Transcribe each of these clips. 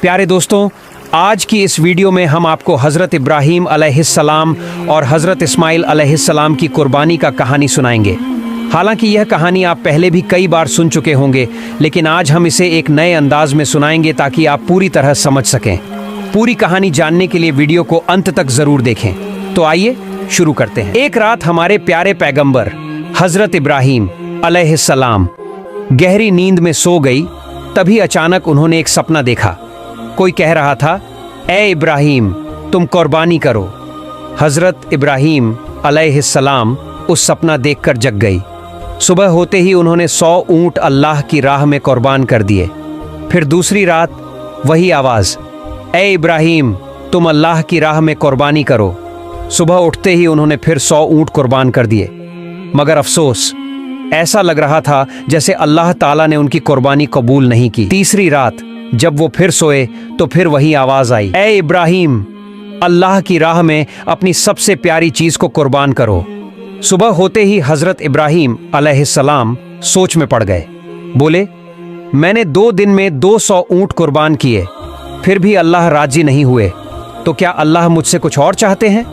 प्यारे दोस्तों, आज की इस वीडियो में हम आपको हज़रत इब्राहीम अलैहिस्सलाम और हज़रत इस्माइल अलैहिस्सलाम की कुर्बानी का कहानी सुनाएंगे। हालांकि यह कहानी आप पहले भी कई बार सुन चुके होंगे, लेकिन आज हम इसे एक नए अंदाज में सुनाएंगे ताकि आप पूरी तरह समझ सकें। पूरी कहानी जानने के लिए वीडियो को अंत तक ज़रूर देखें। तो आइए शुरू करते हैं। एक रात हमारे प्यारे पैगंबर हज़रत इब्राहीम अलैहिस्सलाम गहरी नींद में सो गई। तभी अचानक उन्होंने एक सपना देखा। कोई कह रहा था, ए इब्राहीम, तुम कुर्बानी करो। हज़रत इब्राहीम अलैहिस्सलाम उस सपना देखकर जग गई। सुबह होते ही उन्होंने 100 ऊँट अल्लाह की राह में कुर्बान कर दिए। फिर दूसरी रात वही आवाज़, ए इब्राहीम, तुम अल्लाह की राह में कुर्बानी करो। सुबह उठते ही उन्होंने फिर 100 ऊँट कुर्बान कर दिए। मगर अफसोस, ऐसा लग रहा था जैसे अल्लाह ताला ने उनकी कुर्बानी कबूल नहीं की। तीसरी रात जब वो फिर सोए तो फिर वही आवाज़ आई, ए इब्राहीम, अल्लाह की राह में अपनी सबसे प्यारी चीज़ को कुर्बान करो। सुबह होते ही हज़रत इब्राहीम अलैहिस्सलाम सोच में पड़ गए। बोले, मैंने 2 दिन में 200 ऊँट कुर्बान किए, फिर भी अल्लाह राजी नहीं हुए, तो क्या अल्लाह मुझसे कुछ और चाहते हैं?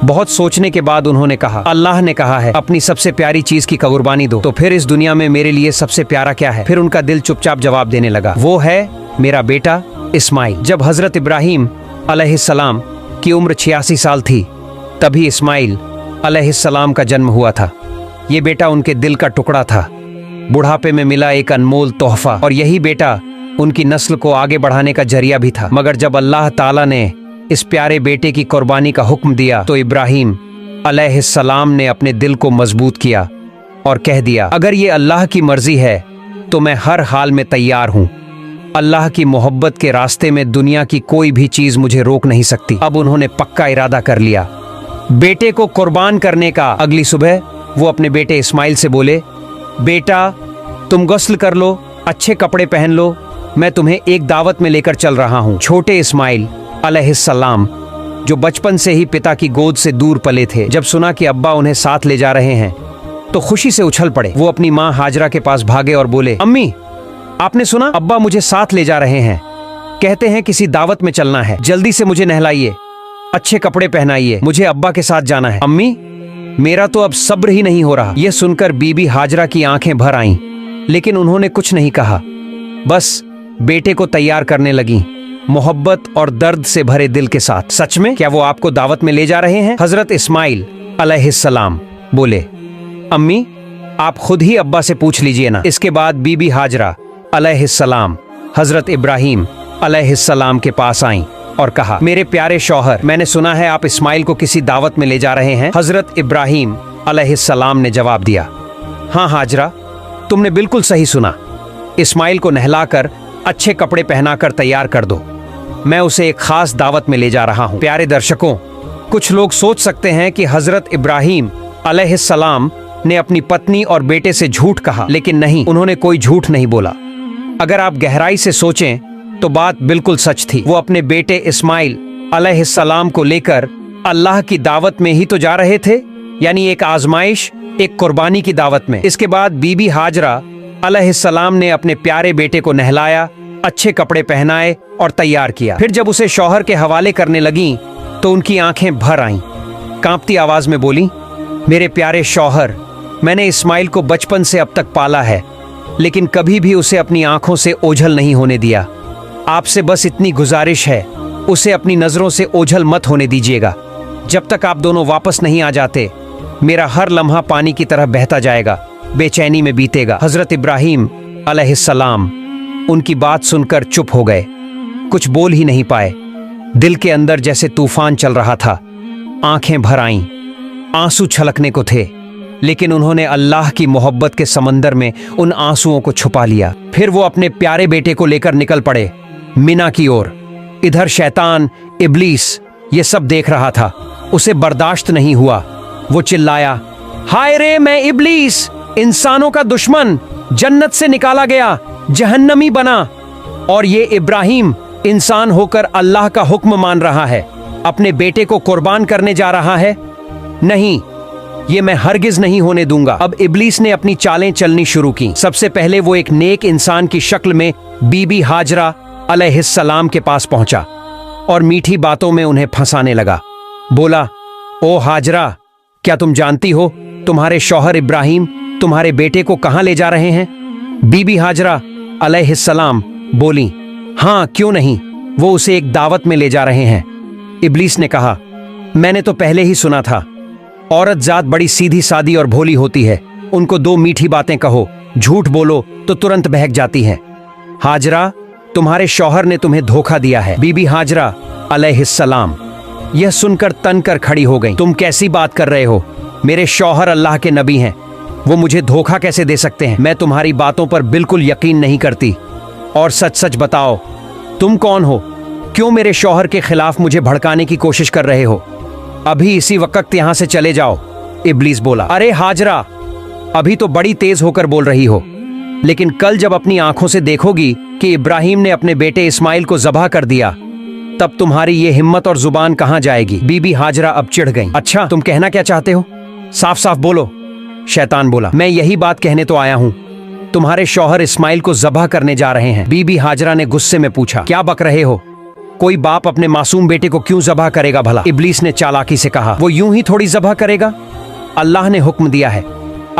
बहुत सोचने के बाद उन्होंने कहा, अल्लाह ने कहा है अपनी सबसे प्यारी चीज़ की कुर्बानी दो, तो फिर इस दुनिया में मेरे लिए सबसे प्यारा क्या है? फिर उनका दिल चुपचाप जवाब देने लगा, वो है मेरा बेटा इस्माइल। जब हज़रत इब्राहीम अलैहिस्सलाम की उम्र 86 साल थी, तभी इस्माइल अलैहिस्सलाम का जन्म हुआ था। ये बेटा उनके दिल का टुकड़ा था, बुढ़ापे में मिला एक अनमोल तोहफा, और यही बेटा उनकी नस्ल को आगे बढ़ाने का जरिया भी था। मगर जब अल्लाह ताला ने इस प्यारे बेटे की कुर्बानी का हुक्म दिया तो इब्राहीम अलैहिस्सलाम ने अपने दिल को मजबूत किया और कह दिया, अगर ये अल्लाह की मर्जी है तो मैं हर हाल में तैयार हूँ। अल्लाह की मोहब्बत के रास्ते में दुनिया की कोई भी चीज मुझे रोक नहीं सकती। अब उन्होंने पक्का इरादा कर लिया बेटे को कुर्बान करने का। अगली सुबह वो अपने बेटे इस्माइल से बोले, बेटा, तुम गुस्ल कर लो, अच्छे कपड़े पहन लो, मैं तुम्हें एक दावत में लेकर चल रहा हूँ। छोटे इस्माइल अलैहिस्सलाम, जो बचपन से ही पिता की गोद से दूर पले थे, जब सुना कि अब्बा उन्हें साथ ले जा रहे हैं तो खुशी से उछल पड़े। वो अपनी माँ हाजरा के पास भागे और बोले, अम्मी, आपने सुना? अब्बा मुझे साथ ले जा रहे हैं, कहते हैं किसी दावत में चलना है, जल्दी से मुझे नहलाइए, अच्छे कपड़े पहनाइए, मुझे अब्बा के साथ जाना है। अम्मी, मेरा तो अब सब्र ही नहीं हो रहा। यह सुनकर बीबी हाजरा की आंखें भर आईं, लेकिन उन्होंने कुछ नहीं कहा, बस बेटे को तैयार करने लगी, मोहब्बत और दर्द से भरे दिल के साथ। सच में क्या वो आपको दावत में ले जा रहे हैं? हज़रत इस्माइल अलैहिस्सलाम बोले, अम्मी, आप खुद ही अब्बा से पूछ लीजिए ना। इसके बाद बीबी हाजरा अलैहिस्सलाम हज़रत इब्राहीम अलैहिस्सलाम के पास आईं और कहा, मेरे प्यारे शौहर, मैंने सुना है आप इस्माइल को किसी दावत में ले जा रहे हैं। हज़रत इब्राहीम अलैहिस्सलाम ने जवाब दिया, हाँ हाजरा, तुमने बिल्कुल सही सुना। इस्माइल को नहलाकर अच्छे कपड़े पहनाकर तैयार कर दो, मैं उसे एक खास दावत में ले जा रहा हूँ। प्यारे दर्शकों, कुछ लोग सोच सकते हैं कि हज़रत इब्राहीम अलैहिस्सलाम ने अपनी पत्नी और बेटे से झूठ कहा, लेकिन नहीं, उन्होंने कोई झूठ नहीं बोला। अगर आप गहराई से सोचें तो बात बिल्कुल सच थी। वो अपने बेटे इस्माइल अलैहिस्सलाम को लेकर अल्लाह की दावत में ही तो जा रहे थे, यानी एक आजमाइश, एक कुर्बानी की दावत में। इसके बाद बीबी हाजरा अलैहिस्सलाम ने अपने प्यारे बेटे को नहलाया, अच्छे कपड़े पहनाए और तैयार किया। फिर जब उसे शौहर के हवाले करने लगीं तो उनकी आंखें भर आईं। कांपती आवाज में बोली, मेरे प्यारे शौहर, मैंने इस्माइल को बचपन से अब तक पाला है, लेकिन कभी भी उसे अपनी आंखों से ओझल नहीं होने दिया। आपसे बस इतनी गुजारिश है, उसे अपनी नजरों से ओझल मत होने दीजिएगा। जब तक आप दोनों वापस नहीं आ जाते, मेरा हर लम्हा पानी की तरह बहता जाएगा, बेचैनी में बीतेगा। हज़रत इब्राहीम अलैहिस्सलाम उनकी बात सुनकर चुप हो गए, कुछ बोल ही नहीं पाए। दिल के अंदर जैसे तूफान चल रहा था, आंखें भर आईं, आंसू छलकने को थे, लेकिन उन्होंने अल्लाह की मोहब्बत के समंदर में उन आंसुओं को छुपा लिया। फिर वो अपने प्यारे बेटे को लेकर निकल पड़े मिना की ओर। इधर शैतान इब्लीस ये सब देख रहा था, उसे बर्दाश्त नहीं हुआ। वो चिल्लाया, हाय रे, मैं इब्लीस, इंसानों का दुश्मन, जन्नत से निकाला गया, जहन्नमी बना, और ये इब्राहीम इंसान होकर अल्लाह का हुक्म मान रहा है, अपने बेटे को कुर्बान करने जा रहा है। नहीं, ये मैं हरगिज नहीं होने दूंगा। अब इब्लीस ने अपनी चालें चलनी शुरू की। सबसे पहले वो एक नेक इंसान की शक्ल में बीबी हाजरा अलैहिस्सलाम के पास पहुंचा और मीठी बातों में उन्हें फंसाने लगा। बोला, ओ हाजरा, क्या तुम जानती हो तुम्हारे शौहर इब्राहिम तुम्हारे बेटे को कहां ले जा रहे हैं? बीबी हाजरा अलैहिस्सलाम बोली, हाँ क्यों नहीं, वो उसे एक दावत में ले जा रहे हैं। इब्लीस ने कहा, मैंने तो पहले ही सुना था, औरत जात बड़ी सीधी सादी और भोली होती है, उनको दो मीठी बातें कहो, झूठ बोलो तो तुरंत बहक जाती हैं। हाजरा, तुम्हारे शौहर ने तुम्हें धोखा दिया है। बीबी हाजरा अलैहिस्सलाम यह सुनकर तन कर खड़ी हो गई। तुम कैसी बात कर रहे हो? मेरे शौहर अल्लाह के नबी हैं, वो मुझे धोखा कैसे दे सकते हैं? मैं तुम्हारी बातों पर बिल्कुल यकीन नहीं करती। और सच सच बताओ, तुम कौन हो? क्यों मेरे शौहर के खिलाफ मुझे भड़काने की कोशिश कर रहे हो? अभी इसी वक्त यहां से चले जाओ। इब्लीस बोला, अरे हाजरा, अभी तो बड़ी तेज होकर बोल रही हो, लेकिन कल जब अपनी आंखों से देखोगी कि इब्राहिम ने अपने बेटे इस्माइल को ज़बह कर दिया, तब तुम्हारी ये हिम्मत और जुबान कहां जाएगी? बीबी हाजरा अब चिढ़ गई। अच्छा, तुम कहना क्या चाहते हो? साफ साफ बोलो। शैतान बोला, मैं यही बात कहने तो आया हूं, तुम्हारे शौहर इस्माइल को ज़बह करने जा रहे हैं। बीबी हाजरा ने गुस्से में पूछा, क्या बक रहे हो? कोई बाप अपने मासूम बेटे को क्यों ज़बह करेगा भला? इब्लीस ने चालाकी से कहा, वो यूं ही थोड़ी ज़बह करेगा, अल्लाह ने हुक्म दिया है।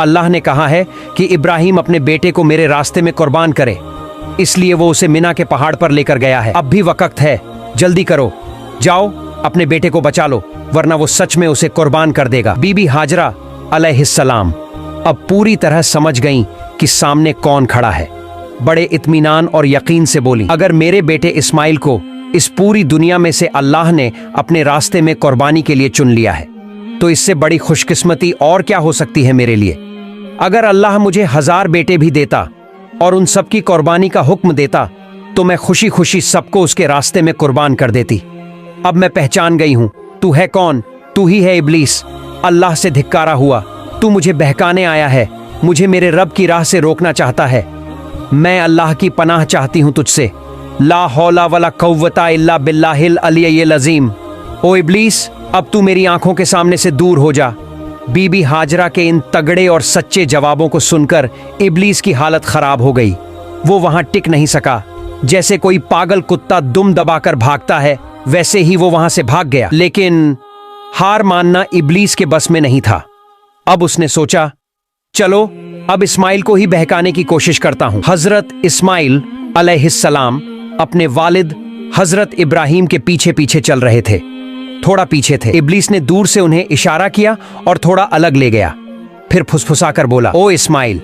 अल्लाह ने कहा है कि इब्राहिम अपने बेटे को मेरे रास्ते में कुर्बान करे, इसलिए वो उसे मिना के पहाड़ पर लेकर गया है। अब भी वक्त है, जल्दी करो, जाओ अपने बेटे को बचा लो, वरना वो सच में उसे कुर्बान कर देगा। बीबी हाजरा अलैहिस्सलाम अब पूरी तरह समझ गईं कि सामने कौन खड़ा है। बड़े इत्मीनान और यकीन से बोली, अगर मेरे बेटे इस्माइल को इस पूरी दुनिया में से अल्लाह ने अपने रास्ते में कुर्बानी के लिए चुन लिया है, तो इससे बड़ी खुशकिस्मती और क्या हो सकती है मेरे लिए। अगर अल्लाह मुझे 1000 बेटे भी देता और उन सब की कुर्बानी का हुक्म देता, तो मैं खुशी खुशी सबको उसके रास्ते में कुर्बान कर देती। अब मैं पहचान गई हूं, तू है कौन? तू ही है इब्लीस, अल्लाह से धिक्कारा हुआ। तू मुझे बहकाने आया है, मुझे मेरे रब की राह से रोकना चाहता है। मैं अल्लाह की पनाह चाहती हूं तुझसे। ला हौला वला कव्वता इल्ला बिल्लाहिल अलिय्यिल अज़ीम। ओ इब्लीस, अब तू मेरी आंखों के सामने से दूर हो जा। बीबी हाजरा के इन तगड़े और सच्चे जवाबों को सुनकर इब्लीस की हालत खराब हो गई। वो वहां टिक नहीं सका। जैसे कोई पागल कुत्ता दुम दबाकर भागता है, वैसे ही वो वहां से भाग गया। लेकिन हार मानना इब्लीस के बस में नहीं था। अब उसने सोचा, चलो अब इस्माइल को ही बहकाने की कोशिश करता हूं। हजरत इस्माइल अलैहिस्सलाम अपने वालिद हजरत इब्राहिम के पीछे पीछे चल रहे थे। थोड़ा पीछे थे। इब्लीस ने दूर से उन्हें इशारा किया और थोड़ा अलग ले गया। फिर फुसफुसाकर बोला, ओ इस्माइल,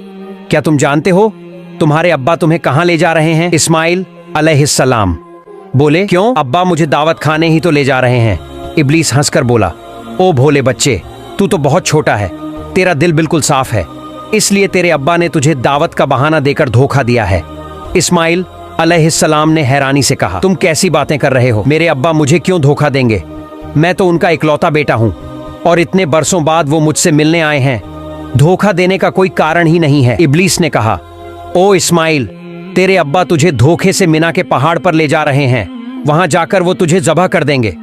क्या तुम जानते हो तुम्हारे अब्बा तुम्हें कहां ले जा रहे हैं? इस्माइल अलैहिस्सलाम बोले, क्यों? अब्बा मुझे दावत खाने ही तो ले जा रहे हैं। इब्लीस हंसकर बोला, ओ भोले बच्चे, तू तो बहुत छोटा है, तेरा दिल बिल्कुल साफ है, इसलिए तेरे अब्बा ने तुझे दावत का बहाना देकर धोखा दिया है। इस्माइल अलैहिस्सलाम ने हैरानी से कहा, तुम कैसी बातें कर रहे हो? मेरे अब्बा मुझे क्यों धोखा देंगे? मैं तो उनका इकलौता बेटा हूं और इतने बरसों बाद वो मुझसे मिलने आए हैं। धोखा देने का कोई कारण ही नहीं है। इब्लीस ने कहा, ओ इस्माइल, तेरे अब्बा तुझे धोखे से मिना के पहाड़ पर ले जा रहे हैं, वहां जाकर वो तुझे ज़बह कर देंगे।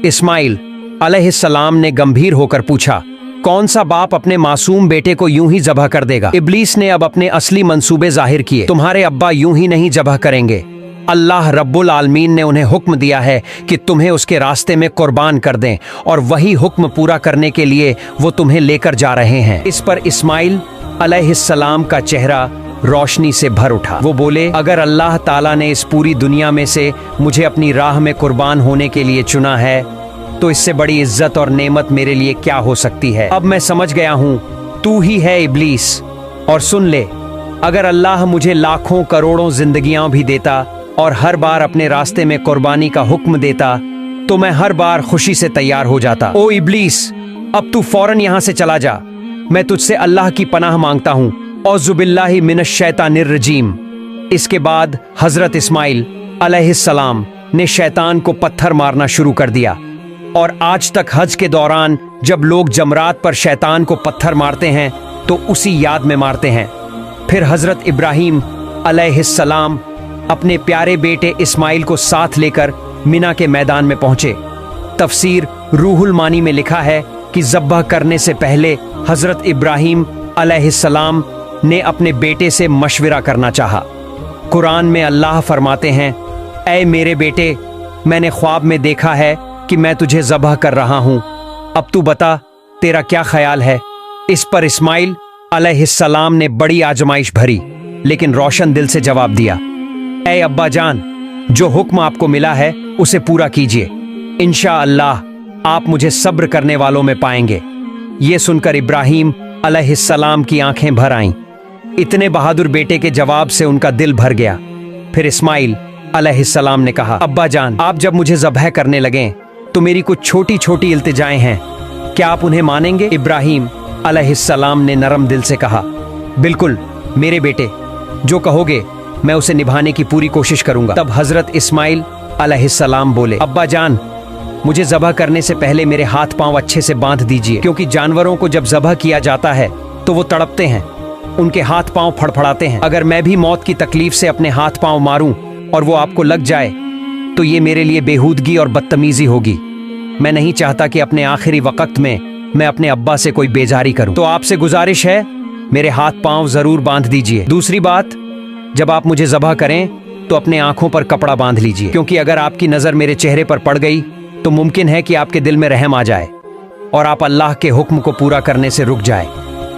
इस्माइल अलैहिस्सलाम ने गंभीर होकर पूछा, कौन सा बाप अपने मासूम बेटे को यूं ही ज़बह कर देगा? इब्लीस ने अब अपने असली मंसूबे जाहिर किए। तुम्हारे अब्बा यूं ही नहीं ज़बह करेंगे। अल्लाह रब्बुल आलमीन ने उन्हें हुक्म दिया है कि तुम्हें उसके रास्ते में कुर्बान कर दें, और वही हुक्म पूरा करने के लिए वो तुम्हें लेकर जा रहे हैं। इस पर इस्माइल अलैहिस्सलाम का चेहरा रोशनी से भर उठा। वो बोले, अगर अल्लाह ताला ने इस पूरी दुनिया में से मुझे अपनी राह में कुर्बान होने के लिए चुना है, तो इससे बड़ी इज्जत और नेमत मेरे लिए क्या हो सकती है। अब मैं समझ गया हूँ, तू ही है इब्लीस। और सुन ले, अगर अल्लाह मुझे लाखों करोड़ों जिंदगियां भी देता और हर बार अपने रास्ते में कुर्बानी का हुक्म देता, तो मैं हर बार खुशी से तैयार हो जाता। ओ इब्लीस, अब तू फौरन यहाँ से चला जा। मैं तुझसे अल्लाह की पनाह मांगता हूँ। औज़ुबिल्लाहि मिनश शैतानिर रजीम। इसके बाद हजरत इस्माइल अलैहिस्सलाम ने शैतान को पत्थर मारना शुरू कर दिया, और आज तक हज के दौरान जब लोग जमरात पर शैतान को पत्थर मारते हैं तो उसी याद में मारते हैं। फिर हजरत इब्राहिम अलैहिस्सलाम अपने प्यारे बेटे इस्माइल को साथ लेकर मिना के मैदान में पहुंचे। तफसीर रूहुल मानी में लिखा है कि ज़ब्ह करने से पहले हजरत इब्राहिम अलैहिस्सलाम ने अपने बेटे से मशविरा करना चाहा। कुरान में अल्लाह फरमाते हैं, ऐ मेरे बेटे, मैंने ख्वाब में देखा है कि मैं तुझे ज़बह कर रहा हूं। अब तू बता, तेरा क्या ख्याल है? इस पर इस्माइल अलैहिस्सलाम ने बड़ी आजमाइश भरी लेकिन रोशन दिल से जवाब दिया, ऐ अब्बा जान, जो हुक्म आपको मिला है उसे पूरा कीजिए। इंशाअल्लाह आप मुझे सब्र करने वालों में पाएंगे। ये सुनकर इब्राहिम अलैहिस्सलाम की आंखें भर आईं। इतने बहादुर बेटे के जवाब से उनका दिल भर गया। फिर इस्माइल अलैहिस्सलाम ने कहा, अब्बा जान, आप जब मुझे ज़बह करने लगें तो मेरी कुछ छोटी छोटी इल्तिजाएं हैं, क्या आप उन्हें मानेंगे? इब्राहिम अलैहिस्सलाम ने नरम दिल से कहा, बिल्कुल मेरे बेटे, जो कहोगे मैं उसे निभाने की पूरी कोशिश करूंगा। तब हजरत इस्माइल अलैहिस्सलाम बोले, अब्बा जान, मुझे ज़बह करने से पहले मेरे हाथ पांव अच्छे से बांध दीजिए, क्योंकि जानवरों को जब ज़बह किया जाता है तो वो तड़पते हैं, उनके हाथ पांव फड़फड़ाते हैं। अगर मैं भी मौत की तकलीफ से अपने हाथ पांव मारूं और वो आपको लग जाए तो ये मेरे लिए बेहूदगी और बदतमीजी होगी। मैं नहीं चाहता कि अपने आखिरी वक्त में मैं अपने अब्बा से कोई बेजारी करूं। तो आपसे गुजारिश है, मेरे हाथ पांव जरूर बांध दीजिए। दूसरी बात, जब आप मुझे ज़बह करें तो अपने आंखों पर कपड़ा बांध लीजिए, क्योंकि अगर आपकी नजर मेरे चेहरे पर पड़ गई तो मुमकिन है कि आपके दिल में रहम आ जाए और आप अल्लाह के हुक्म को पूरा करने से रुक जाए।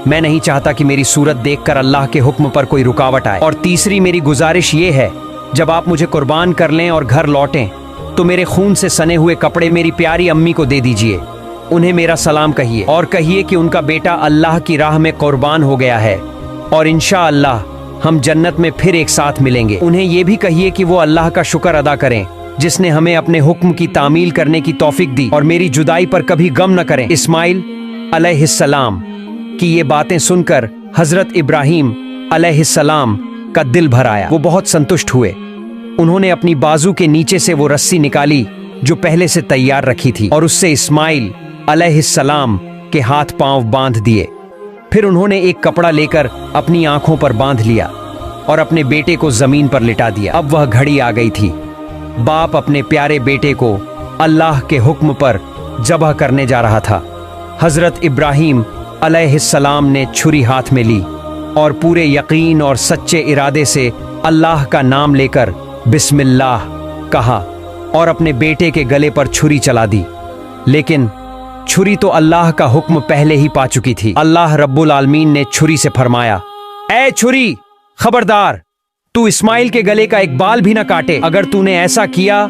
मैं नहीं चाहता कि मेरी सूरत देखकर अल्लाह के हुक्म पर कोई रुकावट आए। और तीसरी मेरी गुजारिश ये है, जब आप मुझे कुर्बान कर लें और घर लौटें तो मेरे खून से सने हुए कपड़े मेरी प्यारी अम्मी को दे दीजिए। उन्हें मेरा सलाम कहिए और कहिए कि उनका बेटा अल्लाह की राह में कुर्बान हो गया है और इंशाअल्लाह हम जन्नत में फिर एक साथ मिलेंगे। उन्हें ये भी कहिए कि वो अल्लाह का शुक्र अदा करें जिसने हमें अपने हुक्म की तामील करने की तौफीक दी और मेरी जुदाई पर कभी गम न करें। इस्माइल अलैहिस्सलाम की ये बातें सुनकर हजरत इब्राहिम अलैहिस्सलाम का दिल भर आया। वो बहुत संतुष्ट हुए। उन्होंने अपनी बाजू के नीचे से वो रस्सी निकाली जो पहले से तैयार रखी थी और उससे इस्माइल अलैहिस्सलाम के हाथ पांव बांध दिए। फिर उन्होंने एक कपड़ा लेकर अपनी आंखों पर बांध लिया और अपने बेटे को जमीन पर लिटा दिया। अब वह घड़ी आ गई थी। बाप अपने प्यारे बेटे को अल्लाह के हुक्म पर ज़बह करने जा रहा था। हजरत इब्राहिम अलैहिस्सलाम ने छुरी हाथ में ली और पूरे यकीन और सच्चे इरादे से अल्लाह का नाम लेकर बिस्मिल्लाह कहा और अपने बेटे के गले पर छुरी चला दी। लेकिन छुरी तो अल्लाह का हुक्म पहले ही पा चुकी थी। अल्लाह रब्बुल आलमीन ने छुरी से फरमाया, ऐ छुरी, खबरदार, तू इस्माइल के गले का एक बाल भी न काटे। अगर तूने ऐसा किया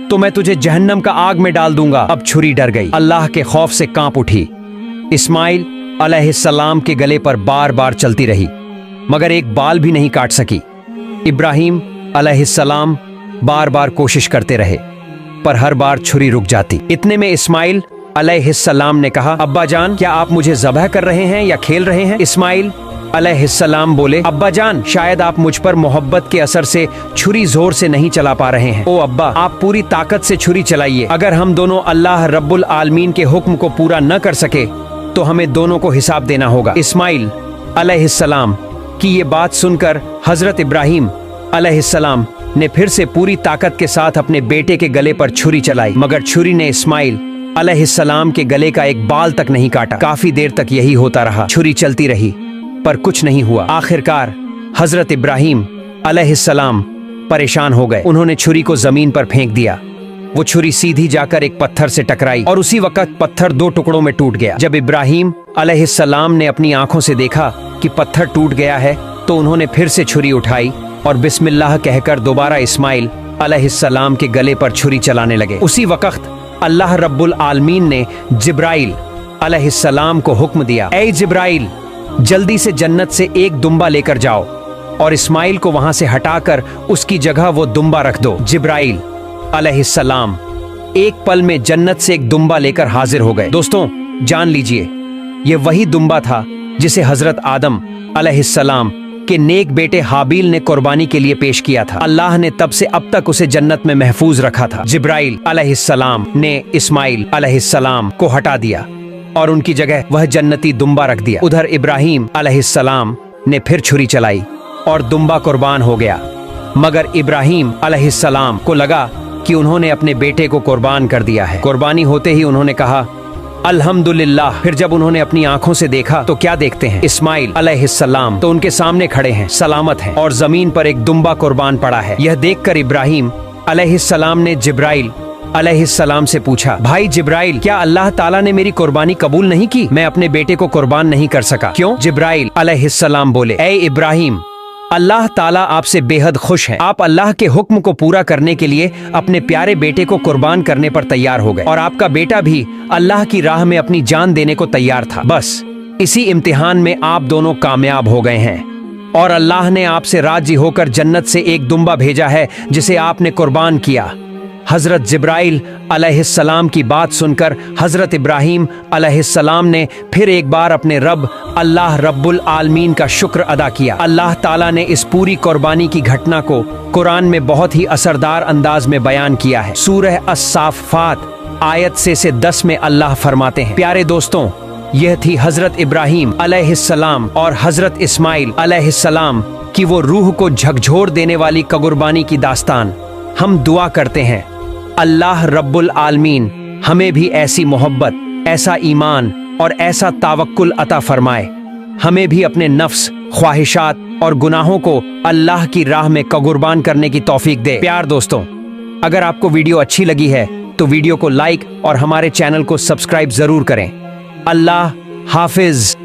तो मैं तुझे जहन्नम का आग में डाल दूंगा। अब छुरी डर गई, अल्लाह के खौफ से कांप उठी। इस्माइल अलैहिस्सलाम के गले पर बार बार चलती रही मगर एक बाल भी नहीं काट सकी। इब्राहिम अलैहिस्सलाम बार बार कोशिश करते रहे पर हर बार छुरी रुक जाती। इतने में इस्माइल अलैहिस्सलाम ने कहा, अब्बा जान, क्या आप मुझे ज़बह कर रहे हैं या खेल रहे हैं? इस्माइल अलैहिस्सलाम बोले, अब्बा जान, शायद आप मुझ पर मोहब्बत के असर से छुरी जोर से नहीं चला पा रहे हैं। ओ अब्बा, आप पूरी ताकत से छुरी चलाइए। अगर हम दोनों अल्लाह रब्बुल आलमीन के हुक्म को पूरा न कर सके तो हमें दोनों को हिसाब देना होगा। इस्माइल अलैहिस्सलाम की ये बात सुनकर हजरत इब्राहिम अलैहिस्सलाम ने फिर से पूरी ताकत के साथ अपने बेटे के गले पर छुरी चलाई मगर छुरी ने इस्माइल अलैहिस्सलाम के गले का एक बाल तक नहीं काटा। काफी देर तक यही होता रहा। छुरी चलती रही पर कुछ नहीं हुआ। आखिरकार हजरत इब्राहिम अलैहिस्सलाम परेशान हो गए। उन्होंने छुरी को जमीन पर फेंक दिया। वो छुरी सीधी जाकर एक पत्थर से टकराई और उसी वक्त पत्थर दो टुकड़ों में टूट गया। जब इब्राहिम अलैहिस्सलाम ने अपनी आंखों से देखा कि पत्थर टूट गया है तो उन्होंने फिर से छुरी उठाई और बिस्मिल्लाह कहकर दोबारा इस्माइल अलैहिस्सलाम के गले पर छुरी चलाने लगे। उसी वक्त अल्लाह रब्बुल आलमीन ने जिब्राइल अलैहिस्सलाम को हुक्म दिया, ऐ जिब्राइल, जल्दी से जन्नत से एक दुम्बा लेकर जाओ और इस्माइल को वहां से हटाकर उसकी जगह वो दुम्बा रख दो। जिब्राइल अलैहिस्सलाम एक पल में जन्नत से एक दुम्बा लेकर हाजिर हो गए। दोस्तों, जान लीजिए, ये वही दुम्बा था जिसे हजरत आदम अलैहिस्सलाम के नेक बेटे हाबील ने कुर्बानी के लिए पेश किया था। अल्लाह ने तब से अब तक उसे जन्नत में महफूज रखा था। जिब्राइल अलैहिस्सलाम ने इस्माइल अलैहिस्सलाम को हटा दिया और उनकी जगह वह जन्नती दुम्बा रख दिया। उधर इब्राहिम अलैहिस्सलाम ने फिर छुरी चलाई और दुम्बा कुर्बान हो गया मगर इब्राहिम अलैहिस्सलाम को लगा कि उन्होंने अपने बेटे को कुर्बान कर दिया है। कुर्बानी होते ही उन्होंने कहा, अल्हम्दुलिल्लाह। फिर जब उन्होंने अपनी आंखों से देखा तो क्या देखते हैं, इस्माइल अलैहिस्सलाम तो उनके सामने खड़े हैं, सलामत हैं और जमीन पर एक दुम्बा कुर्बान पड़ा है। यह देखकर इब्राहिम अलैहिस्सलाम ने जिब्राइल अलैहिस्सलाम से पूछा, भाई जिब्राइल, क्या अल्लाह ताला ने मेरी कुर्बानी कबूल नहीं की? मैं अपने बेटे को कुर्बान नहीं कर सका। क्यों? जिब्राइल अलैहिस्सलाम बोले, ए इब्राहिम, अल्लाह ताला आपसे बेहद खुश है। आप अल्लाह के हुक्म को पूरा करने के लिए अपने प्यारे बेटे को कुर्बान करने पर तैयार हो गए और आपका बेटा भी अल्लाह की राह में अपनी जान देने को तैयार था। बस इसी इम्तिहान में आप दोनों कामयाब हो गए हैं और अल्लाह ने आपसे राजी होकर जन्नत से एक दुम्बा भेजा है जिसे आपने कुर्बान किया। हजरत जिब्राइल अलैहिस्सलाम की बात सुनकर हजरत इब्राहिम अलैहिस्सलाम ने फिर एक बार अपने रब अल्लाह रब्बुल आलमीन का शुक्र अदा किया। अल्लाह ताला ने इस पूरी कुर्बानी की घटना को कुरान में बहुत ही असरदार अंदाज में बयान किया है। सूरह अस-साफ़ात आयत से 10 में अल्लाह फरमाते हैं, प्यारे दोस्तों, यह थी हजरत इब्राहिम अलैहिस्सलाम और हजरत इस्माइल अलैहिस्सलाम की वो रूह को झकझोर देने वाली कुर्बानी की दास्तान। हम दुआ करते हैं अल्लाह रब्बुल आलमीन हमें भी ऐसी मोहब्बत, ऐसा ईमान और ऐसा तावक्कुल अता फरमाए। हमें भी अपने नफ्स, ख्वाहिशात और गुनाहों को अल्लाह की राह में कुर्बान करने की तौफीक दे। प्यार दोस्तों, अगर आपको वीडियो अच्छी लगी है तो वीडियो को लाइक और हमारे चैनल को सब्सक्राइब जरूर करें। अल्लाह हाफिज।